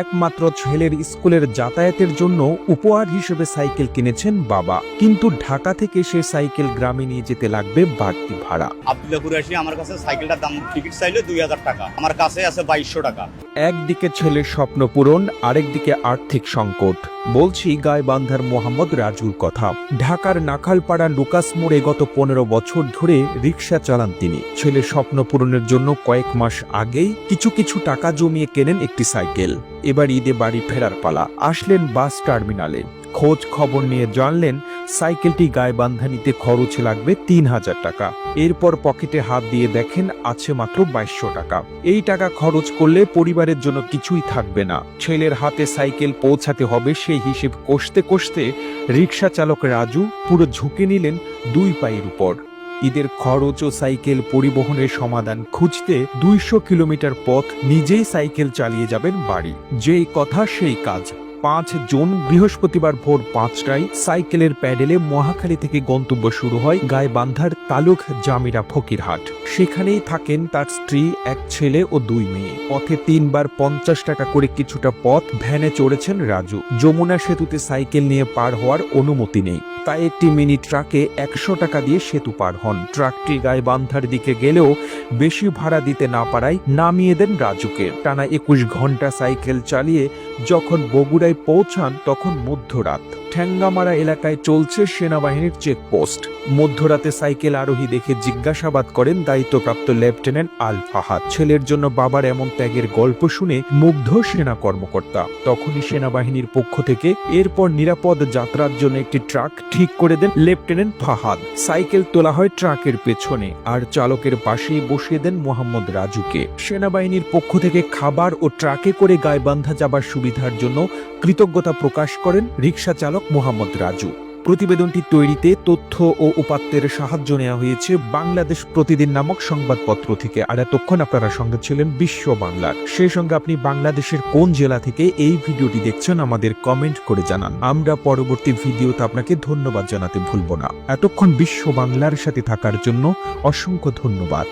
একমাত্র ছেলের স্কুলের যাতায়াতের জন্য উপহার হিসেবে সাইকেল কিনেছেন বাবা, কিন্তু ঢাকা থেকে সে সাইকেল গ্রামে নিয়ে যেতে লাগবে বাড়তি ভাড়া। আব্দুল্লাহপুর এসে আমার কাছে সাইকেলটার দাম টিকিট চাইলে 2000 টাকা, আমার কাছে আছে 2200 টাকা। একদিকে ছেলের স্বপ্ন পূরণ, আরেকদিকে আর্থিক সংকট। বলছি গাইবান্ধার মোহাম্মদ রাজুর কথা। ঢাকার নাখালপাড়া লুকাস মোড়ে গত 15 বছর ধরে রিক্সা চালান তিনি। ছেলের স্বপ্ন পূরণের জন্য কয়েক মাস আগেই কিছু টাকা জমিয়ে কেনেন একটি সাইকেল। এবার ঈদে বাড়ি ফেরার পালা। আসলেন বাস টার্মিনালে, খোঁজ খবর নিয়ে জানলেন সাইকেলটি গাইবান্ধা নিতে খরচ লাগবে 3000 টাকা। এরপর পকেটে হাত দিয়ে দেখেন আছে মাত্র 2200 টাকা। এই টাকা খরচ করলে পরিবারের জন্য কিছুই থাকবে না। ছেলের হাতে সাইকেল পৌঁছাতে হবে সেই হিসেব কষতে রিকশা চালক রাজু পুরো ঝুঁকে নিলেন 2 পায়ের উপর। ঈদের খরচ ও সাইকেল পরিবহনের সমাধান খুঁজতে 200 কিলোমিটার পথ নিজেই সাইকেল চালিয়ে যাবেন বাড়ি। যেই কথা সেই কাজ। 5 জুন বৃহস্পতিবার ভোর 5টায় সাইকেলের প্যাডেলে মহাখালী থেকে গন্তব্য শুরু হয় গাইবান্ধার তালুক জামিরা ফকিরহাট। সেখানেই থাকেন তার স্ত্রী, এক ছেলে ও 2 মেয়ে। পথে 3 বার 50 টাকা করে কিছুটা পথ ভ্যানে চড়েছেন রাজু। যমুনা সেতুতে সাইকেল নিয়ে পার হওয়ার অনুমতি নেই, তাই একটি মিনি ট্রাকে 100 টাকা দিয়ে সেতু পার হন। ট্রাকটি গাইবান্ধার দিকে গেলেও বেশি ভাড়া দিতে না পারায় নামিয়ে দেন রাজুকে। টানা 21 ঘন্টা সাইকেল চালিয়ে যখন বগুড়ায় পৌঁছান তখন মধ্যরাত। ঠ্যাঙ্গামারা এলাকায় চলছে সেনাবাহিনীর চেকপোস্ট। মধ্যরাতে সাইকেল আরোহী দেখে জিজ্ঞাসাবাদ করেন দায়িত্বপ্রাপ্ত লেফটেন্যান্ট আল ফাহাদ। ছেলের জন্য বাবার এমন ত্যাগের গল্প শুনে মুগ্ধ সেনা কর্মকর্তা। তখনই সেনাবাহিনীর পক্ষ থেকে এরপর নিরাপদ যাত্রার জন্য একটি ট্রাক ঠিক করে দেন লেফটেন্যান্ট ফাহাদ। সাইকেল তোলা হয় ট্রাকের পেছনে আর চালকের পাশেই বসিয়ে দেন মোহাম্মদ রাজুকে। সেনাবাহিনীর পক্ষ থেকে খাবার ও ট্রাকে করে গাইবান্ধা যাবার সুবিধার জন্য কৃতজ্ঞতা প্রকাশ করেন রিকশা চালক মোহাম্মদ রাজু। প্রতিবেদনটি তৈরিতে তথ্য ও উপাত্তের সাহায্য নেওয়া হয়েছে বাংলাদেশ প্রতিদিন নামক সংবাদপত্র থেকে। আর এতক্ষণ আপনারা সঙ্গে ছিলেন বিশ্ব বাংলার। সেই সঙ্গে আপনি বাংলাদেশের কোন জেলা থেকে এই ভিডিওটি দেখছেন আমাদের কমেন্ট করে জানান। আমরা পরবর্তী ভিডিওতে আপনাকে ধন্যবাদ জানাতে ভুলব না। এতক্ষণ বিশ্ব বাংলার সাথে থাকার জন্য অসংখ্য ধন্যবাদ।